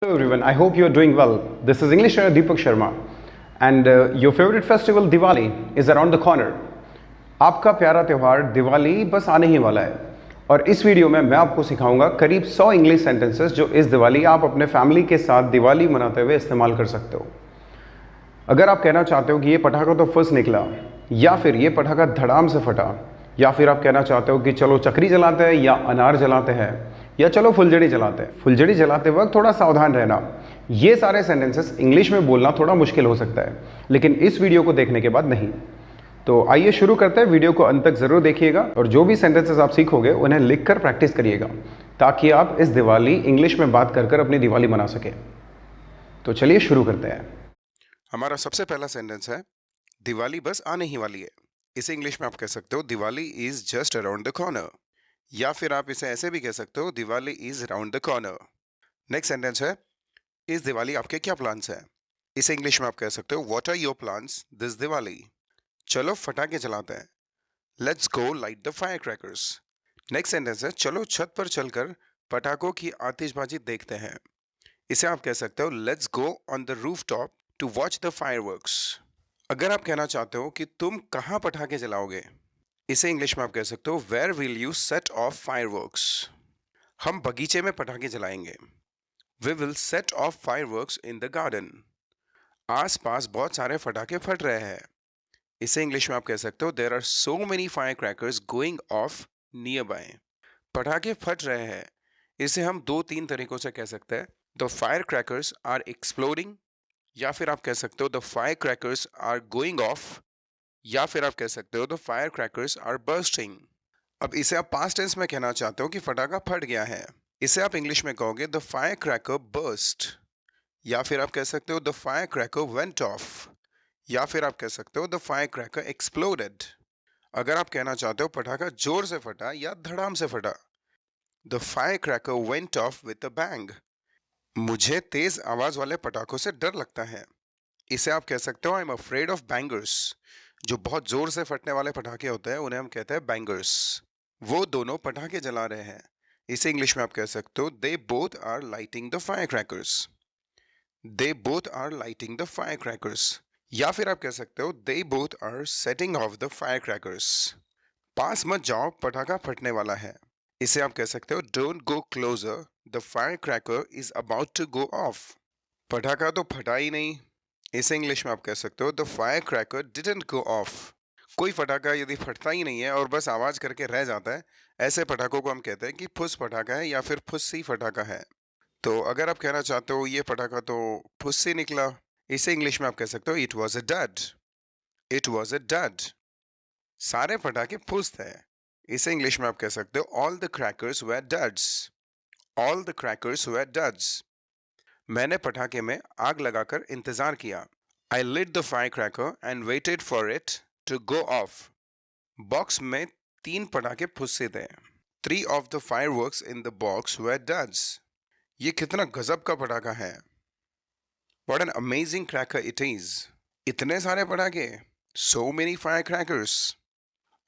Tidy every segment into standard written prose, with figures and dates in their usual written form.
Hello everyone, I hope you are doing well. This is English learner Deepak Sharma and your favorite festival Diwali is around the corner. आपका प्यारा त्यौहार दिवाली बस आने ही वाला है और इस वीडियो में मैं आपको सिखाऊंगा करीब 100 इंग्लिश सेंटेंसेस जो इस दिवाली आप अपने फैमिली के साथ दिवाली मनाते हुए इस्तेमाल कर सकते हो। अगर आप कहना चाहते हो कि ये पटाखा तो फर्स्ट निकला, या फिर ये पटाखा धड़ाम से फटा, या फिर आप कहना चाहते हो कि चलो चक्री जलाते हैं या अनार जलाते हैं, या चलो फुलझड़ी जलाते हैं। फुलझड़ी जलाते वक्त थोड़ा सावधान रहना। ये सारे सेंटेंसेस इंग्लिश में बोलना थोड़ा मुश्किल हो सकता है, लेकिन इस वीडियो को देखने के बाद नहीं। तो आइए शुरू करते हैं। वीडियो को अंत तक जरूर देखिएगा और जो भी सेंटेंसेस आप सीखोगे उन्हें लिखकर प्रैक्टिस करिएगा, ताकि आप इस दिवाली इंग्लिश में बात कर अपनी दिवाली मना सके। तो चलिए शुरू करते हैं। हमारा सबसे पहला सेंटेंस है दिवाली बस आने ही वाली है। इसे इंग्लिश में आप कह सकते हो Diwali is just around the corner, या फिर आप इसे ऐसे भी कह सकते हो Diwali is around the corner. Next sentence है इस दिवाली आपके क्या प्लान्स हैं। इसे इंग्लिश में आप कह सकते हो what are your plans this Diwali. चलो फटाके जलाते हैं, let's go light the fire crackers. Next sentence है चलो छत पर चलकर पटाखों की आतिशबाजी देखते हैं। इसे आप कह सकते हो let's go on the roof top to watch the fireworks. अगर आप कहना चाहते हो कि तुम कहाँ पटाखे जलाओगे, इसे इंग्लिश में आप कह सकते हो where will you set off fireworks. हम बगीचे में पटाखे जलाएंगे, we will set off fireworks in the garden. आसपास बहुत सारे पटाखे फट रहे हैं। इसे इंग्लिश में आप कह सकते हो there are so many fire crackers going off nearby. पटाखे फट रहे हैं, इसे हम दो तीन तरीकों से कह सकते हैं। The fire crackers are exploding, या फिर आप कह सकते हो the fire crackers are going off, या फिर आप कह सकते हो the fire crackers are bursting. अब इसे आप पास्ट टेंस में कहना चाहते हो कि फटाका फट गया है, इसे आप इंग्लिश में कहोगे द फायर क्रैकर बर्स्ट, या फिर आप कह सकते हो the fire cracker went of, या फिर आप कह सकते हो द फायर क्रैकर एक्सप्लोडेड। अगर आप कहना चाहते हो पटाखा जोर से फटा या धड़ाम से फटा, the fire cracker went of with a bang. मुझे तेज आवाज वाले पटाखों से डर लगता है, इसे आप कह सकते हो I am afraid of bangers. जो बहुत जोर से फटने वाले पटाखे होते हैं उन्हें हम कहते हैं बैंगर्स। वो दोनों पटाखे जला रहे हैं, इसे इंग्लिश में आप कह सकते हो they both are lighting the fire crackers. They both are lighting the fire crackers, या फिर आप कह सकते हो they both are setting off the fire crackers. पास मत जाओ पटाखा फटने वाला है, इसे आप कह सकते हो don't go closer the fire cracker is about to go off. पटाखा तो फटा ही नहीं, इसे इंग्लिश में आप कह सकते हो the fire cracker didn't go of. कोई पटाखा यदि फटता ही नहीं है और बस आवाज करके रह जाता है, ऐसे पटाखों को हम कहते हैं कि फुस पटाखा है या फिर फुस्सी पटाखा है। तो अगर आप कहना चाहते हो ये पटाखा तो फुस्सी निकला, इसे इंग्लिश में आप कह सकते हो it was a dud. It was a dud. सारे पटाखे फुस थे, इसे इंग्लिश में आप कह सकते हो all the crackers were duds. All the crackers were duds. मैंने पटाखे में आग लगाकर इंतजार किया, I lit the firecracker and waited for it to go off. Box में 3 पटाखे फुस्से थे। 3 of the fireworks in the box were duds. ये कितना गजब का पटाखा है। What an amazing cracker it is. इतने सारे पटाखे, so many firecrackers.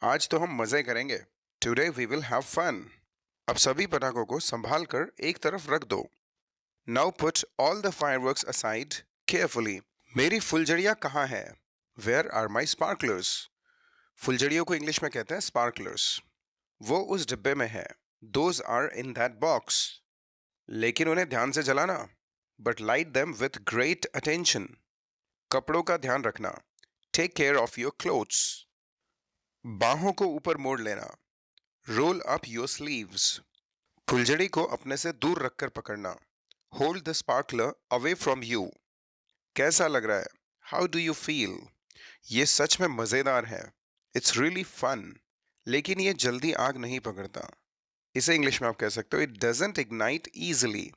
आज तो हम मजे करेंगे। Today we will have fun. अब सभी पटाखों को संभाल कर एक तरफ रख दो। Now put all the fireworks aside carefully. मेरी फुलझड़ियाँ कहाँ है? Where are my sparklers? फुलझड़ियों को इंग्लिश में कहते हैं स्पार्कलर्स। वो उस डिब्बे में है, Those are in that box. लेकिन उन्हें ध्यान से जलाना, But light them with great attention. कपड़ों का ध्यान रखना, Take care of your clothes. बाहों को ऊपर मोड़ लेना, Roll up your sleeves. फुलझड़ी को अपने से दूर रखकर पकड़ना, Hold the sparkler away from you. कैसा लग रहा है? How do you feel? ये सच में मज़ेदार है, इट्स रियली फन। लेकिन ये जल्दी आग नहीं पकड़ता, इसे इंग्लिश में आप कह सकते हो इट डजंट इग्नाइट ईजिली।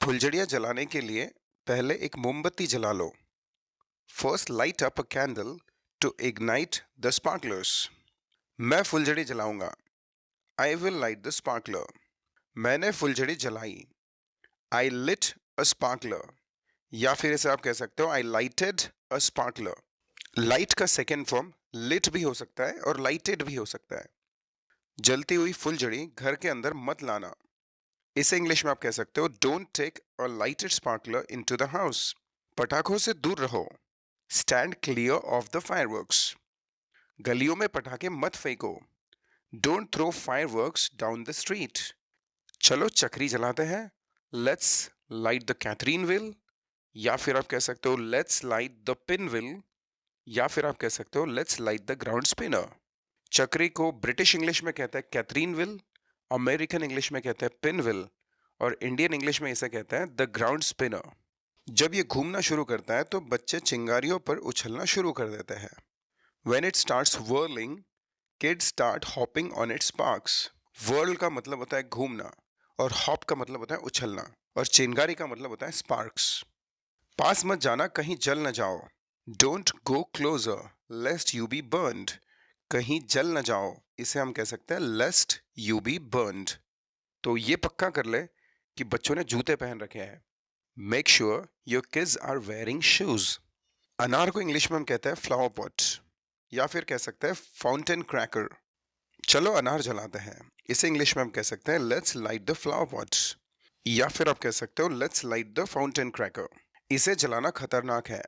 फुलझड़ियाँ जलाने के लिए पहले एक मोमबत्ती जला लो। First light up a candle to ignite the sparklers. मैं फुलझड़ी जलाऊंगा, I will light the sparkler. मैंने फुलझड़ी जलाई, आई लिट अ स्पार्कलर, या फिर इसे आप कह सकते हो आई लाइटेड अ स्पार्कलर। लाइट का सेकेंड फॉर्म लिट भी हो सकता है और लाइटेड भी हो सकता है। जलती हुई फुलझड़ी घर के अंदर मत लाना, इसे इंग्लिश में आप कह सकते हो don't take a lighted sparkler into the house. पटाखों से दूर रहो। Stand clear of the fireworks. गलियों में पटाखे मत फेंको। Don't throw fireworks down the street. चलो चक्री जलाते हैं। Let's light the Catherine wheel. या फिर आप कह सकते हो let's light the pinwheel. या फिर आप कह सकते हो let's light the ground spinner. चक्री को ब्रिटिश इंग्लिश में कहते हैं कैथरीन विल, अमेरिकन इंग्लिश में कहते हैं पिन विल, और इंडियन इंग्लिश में इसे कहते हैं द ग्राउंड स्पिनर। जब ये घूमना शुरू करता है तो बच्चे चिंगारियों पर उछलना शुरू कर देते हैं। When it starts whirling, kids start hopping on its sparks. Whirl का मतलब होता है घूमना, और hop का मतलब होता है उछलना, और चिंगारी का मतलब होता है sparks. पास मत जाना, कहीं जल न जाओ। Don't go closer, lest you be burned. कहीं जल न जाओ, इसे हम कह सकते हैं lest you be burned. तो ये पक्का कर ले कि बच्चों ने जूते पहन रखे हैं। Make sure your kids are wearing shoes. अनार को इंग्लिश में हम कहते हैं फ्लावर पॉट, या फिर कह सकते हैं फाउंटेन क्रैकर। चलो अनार जलाते हैं, इसे इंग्लिश में हम कह सकते हैं let's light the flower pot, या फिर आप कह सकते हो let's light the fountain cracker. इसे जलाना खतरनाक है।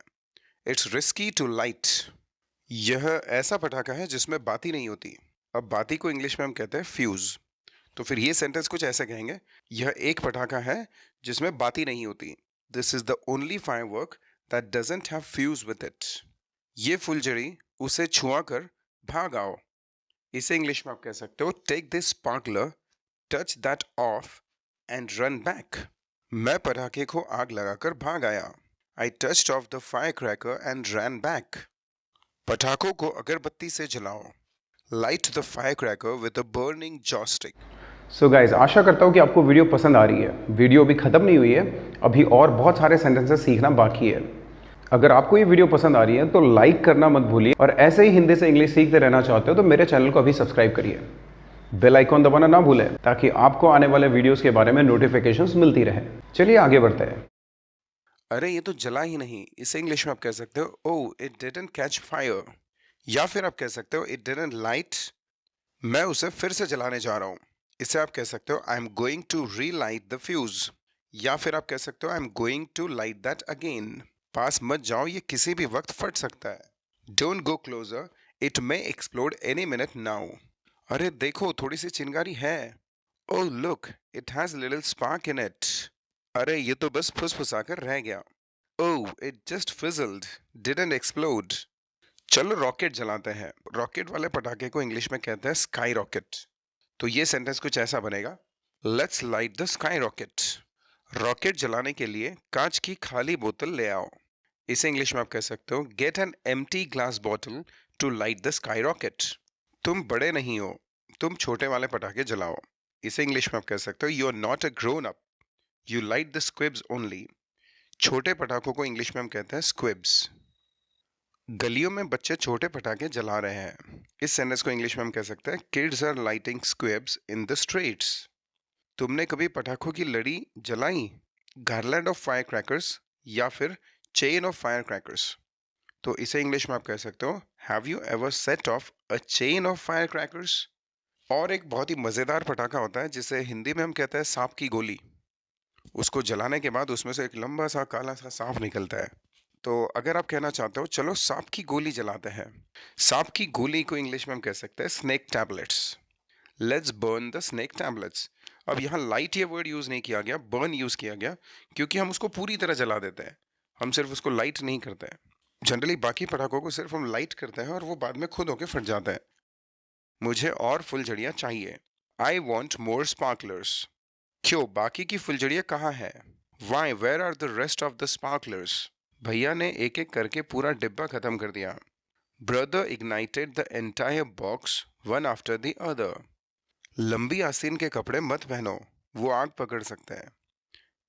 It's risky to light. यह ऐसा पटाखा है जिसमें बाती नहीं होती। अब बाती को इंग्लिश में हम कहते हैं फ्यूज। तो फिर ये सेंटेंस कुछ ऐसे कहेंगे, यह एक पटाखा है जिसमें बाती नहीं होती। This is the only firework that doesn't have fuse with it. ये फुलझड़ी, उसे छुआ कर भाग आओ। इसे इंग्लिश में आप कह सकते हो take this sparkler, touch that off and run back. मैं पटाखे को आग लगाकर भाग आया। I touched off the firecracker and ran back. पटाखों को अगरबत्ती से जलाओ। Light the firecracker with a burning joystick. So guys, आशा करता हूँ कि आपको वीडियो पसंद आ रही है। वीडियो अभी ख़त्म नहीं हुई है, अभी और बहुत सारे सेंटेंसेस सीखना बाकी है। अगर आपको ये वीडियो पसंद आ रही है तो लाइक करना मत भूलिए, और ऐसे ही हिंदी से इंग्लिश सीखते रहना चाहते हो तो मेरे चैनल को अभी सब्सक्राइब करिए। बेल आइकॉन दबाना ना भूलें ताकि आपको आने वाले वीडियोस के बारे में नोटिफिकेशंस मिलती रहे। चलिए आगे बढ़ते हैं। अरे ये तो जला ही नहीं, इसे इंग्लिश में आप कह सकते हो oh it didn't catch fire, या फिर आप कह सकते हो इट डिडंट लाइट, मैं उसे फिर से जलाने जा रहा हूँ। इसे आप कह सकते हो I am going to relight the fuse, या फिर आप कह सकते हो I am going to light that again. पास मत जाओ, ये किसी भी वक्त फट सकता है। Don't go closer, it may explode any minute now. अरे देखो थोड़ी सी चिंगारी है। Oh look it has little spark in it. अरे ये तो बस फुसफुसा कर रह गया। Oh it just fizzled, didn't explode. चलो रॉकेट जलाते हैं। रॉकेट वाले पटाखे को इंग्लिश में कहते हैं स्काई रॉकेट। तो ये सेंटेंस कुछ ऐसा बनेगा, let's light the sky rocket. Rocket जलाने के लिए कांच की खाली बोतल ले आओ। इसे इंग्लिश में आप कह सकते हो get an empty glass bottle to light the sky rocket. तुम बड़े नहीं हो, तुम छोटे वाले पटाखे जलाओ। इसे इंग्लिश में आप कह सकते हो you are not a grown up, you light the squibs only. छोटे पटाखों को इंग्लिश में हम कहते हैं स्क्विब्स। गलियों में बच्चे छोटे पटाखे जला रहे हैं। इस सेंटेंस को इंग्लिश में हम कह सकते हैं kids are lighting squibs in the streets. तुमने कभी पटाखों की लड़ी जलाई, गार्लैंड ऑफ फायर क्रैकर्स, या फिर चेन ऑफ फायर क्रैकर्स। तो इसे इंग्लिश में आप कह सकते हो have you ever set of a chain of fire crackers. और एक बहुत ही मज़ेदार पटाखा होता है जिसे हिंदी में हम कहते हैं सांप की गोली। उसको जलाने के बाद उसमें से एक लंबा सा काला सा सांप निकलता है। तो अगर आप कहना चाहते हो चलो सांप की गोली जलाते हैं, सांप की गोली को इंग्लिश में हम कह सकते हैं snake tablets. Let's burn the snake tablets. अब यहाँ लाइट ये वर्ड यूज़ नहीं किया गया, बर्न यूज़ किया गया, क्योंकि हम उसको पूरी तरह जला देते हैं। हम सिर्फ उसको लाइट नहीं करते हैं। जनरली बाकी पटाखों को सिर्फ हम लाइट करते हैं और वो बाद में खुद होके फट जाते हैं। मुझे और फुलझड़ियाँ चाहिए। I want more sparklers. क्यों, बाकी की फुलझड़ियाँ कहाँ है? Why, where are the rest of the sparklers? भैया ने एक एक करके पूरा डिब्बा खत्म कर दिया। Brother ignited the entire box one after the other. लंबी आस्तीन के कपड़े मत पहनो, वो आग पकड़ सकते हैं।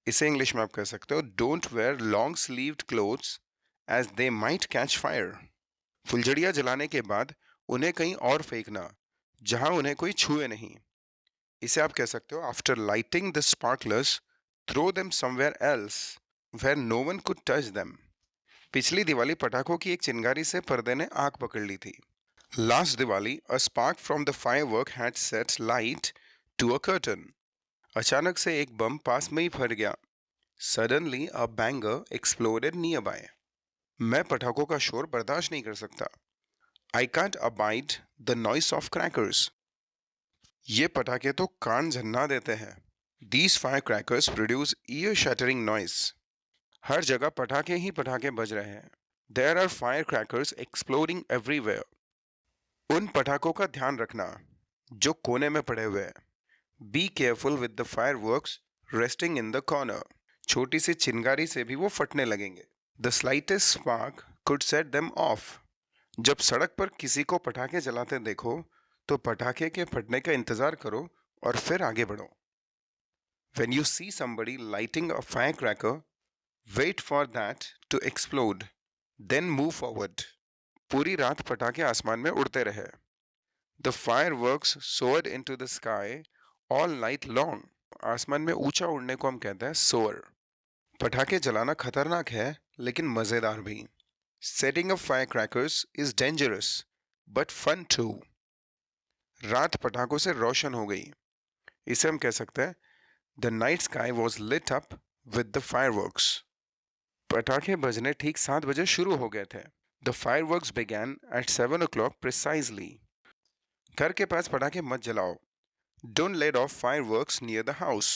इसे इंग्लिश में आप कह सकते हो don't wear long sleeved clothes as they might catch fire. फुलझड़ियाँ जलाने के बाद उन्हें कहीं और फेंकना जहां उन्हें कोई छुए नहीं। इसे आप कह सकते हो after lighting the sparklers throw them somewhere else where no one could touch them. पिछली दिवाली पटाखों की एक चिंगारी से पर्दे ने आग पकड़ ली थी। Last Diwali a spark from the firework had set light to a curtain. अचानक से एक बम पास में ही फट गया। Suddenly a banger exploded nearby. मैं पटाखों का शोर बर्दाश्त नहीं कर सकता। I can't abide the noise of crackers. ये पटाखे तो कान झन्ना देते हैं। These firecrackers produce ear-shattering noise. हर जगह पटाखे ही पटाखे बज रहे हैं। There are firecrackers exploding everywhere. उन पटाखों का ध्यान रखना जो कोने में पड़े हुए हैं। Be careful with the fireworks resting in the corner. छोटी सी चिंगारी से भी वो फटने लगेंगे। The slightest spark could set them off. जब सड़क पर किसी को पटाखे जलाते देखो तो पटाखे के फटने का इंतजार करो और फिर आगे बढ़ो। When you see somebody lighting a firecracker, wait for that to explode, then move forward. पूरी रात पटाखे आसमान में उड़ते रहे। The fireworks soared into the sky all night long. आसमान में ऊंचा उड़ने को हम कहते हैं soar. पटाखे जलाना खतरनाक है लेकिन मजेदार भी। Setting up firecrackers is dangerous but fun too. रात पटाखों से रोशन हो गई। इसे हम कह सकते हैं The night sky was lit up with the fireworks. पटाखे बजने ठीक 7 बजे शुरू हो गए थे। The fireworks began at 7 o'clock precisely. घर के पास पटाखे मत जलाओ। Don't let off fireworks near the house.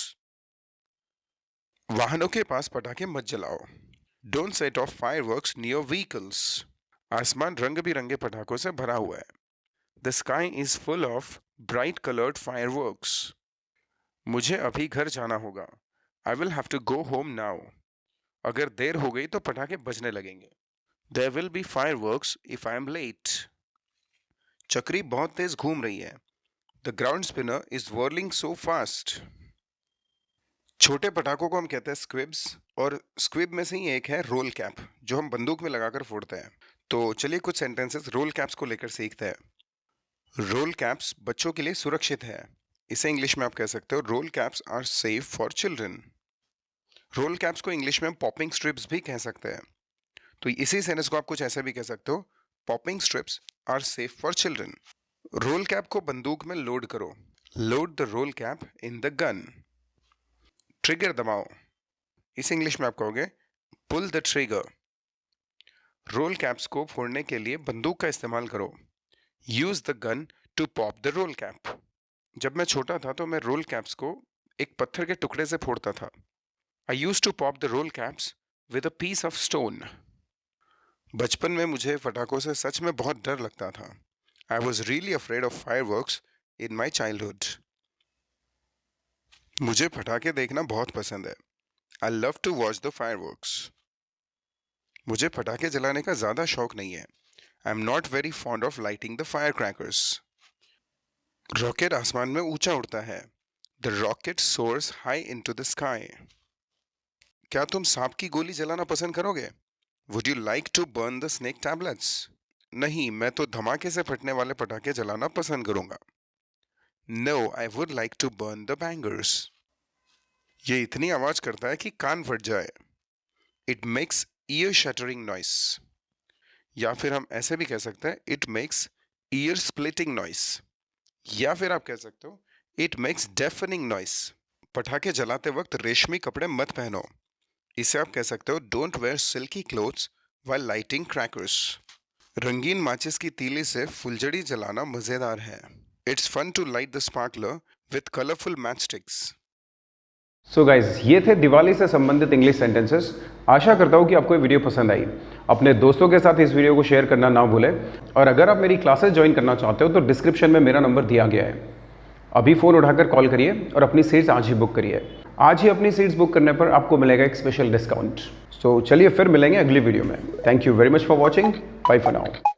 वाहनों के पास पटाखे मत जलाओ। Don't set off fireworks near vehicles. आसमान रंग बिरंगे पटाखों से भरा हुआ है। The sky is full of bright colored fireworks. मुझे अभी घर जाना होगा। I will have to go home now. अगर देर हो गई तो पटाखे बजने लगेंगे। There will be fireworks if I am late. चक्री बहुत तेज घूम रही है। The ground spinner is whirling so fast. छोटे पटाखों को हम कहते हैं स्क्विब्स और स्क्विब में से ही एक है रोल कैप जो हम बंदूक में लगाकर फोड़ते हैं। तो चलिए कुछ सेंटेंसेस रोल कैप्स को लेकर सीखते हैं। रोल कैप्स बच्चों के लिए सुरक्षित है। इसे इंग्लिश में आप कह सकते हो roll caps are safe for children. Roll caps को इंग्लिश में पॉपिंग स्ट्रिप्स भी कह सकते हैं। तो इसी सेंटेंस को आप कुछ ऐसे भी कह सकते हो popping strips are safe for children. Roll cap को बंदूक में लोड करो। Load the roll cap in the gun. Trigger दबाओ। इस इंग्लिश में आप कहोगे pull the trigger. Roll caps को फोड़ने के लिए बंदूक का इस्तेमाल करो। Use the gun to pop the roll cap. जब मैं छोटा था तो मैं रोल कैप्स को एक पत्थर के टुकड़े से फोड़ता था। I used to pop the roll caps with a piece of stone. बचपन में मुझे पटाखों से सच में बहुत डर लगता था। I was really afraid of fireworks in my childhood. मुझे पटाखे देखना बहुत पसंद है। I love to watch the fireworks. मुझे पटाखे जलाने का ज़्यादा शौक नहीं है। I am not very fond of lighting the firecrackers. Rocket आसमान में ऊंचा उड़ता है। The rocket soars high into the sky. क्या तुम सांप की गोली जलाना पसंद करोगे? Would you like to burn the snake tablets? नहीं, मैं तो धमाके से फटने वाले पटाखे जलाना पसंद करूंगा। No, I would like to burn the bangers. ये इतनी आवाज करता है कि कान फट जाए। It makes ear-shattering noise. या फिर हम ऐसे भी कह सकते हैं It makes ear-splitting noise. या फिर आप कह सकते हो It makes deafening noise. पटाखे जलाते वक्त रेशमी कपड़े मत पहनो। इसे आप कह सकते हो don't wear silky clothes while lighting crackers. रंगीन माचिस की तीली से फुलझड़ी जलाना मजेदार है। It's fun to light the sparkler with colourful match sticks. So guys, ये थे दिवाली से संबंधित इंग्लिश सेंटेंसेस। आशा करता हूँ कि आपको ये वीडियो पसंद आई। अपने दोस्तों के साथ इस वीडियो को शेयर करना ना भूलें और अगर आप मेरी क्लासेस ज्वाइन करना चाहते हो तो डिस्क्रिप्शन में मेरा नंबर दिया गया है। अभी फ़ोन उठाकर कॉल करिए और अपनी सीट्स आज ही बुक करिए। आज ही अपनी सीट्स बुक करने पर आपको मिलेगा एक स्पेशल डिस्काउंट। सो चलिए फिर मिलेंगे अगली वीडियो में। Thank you very much for watching. Bye for now.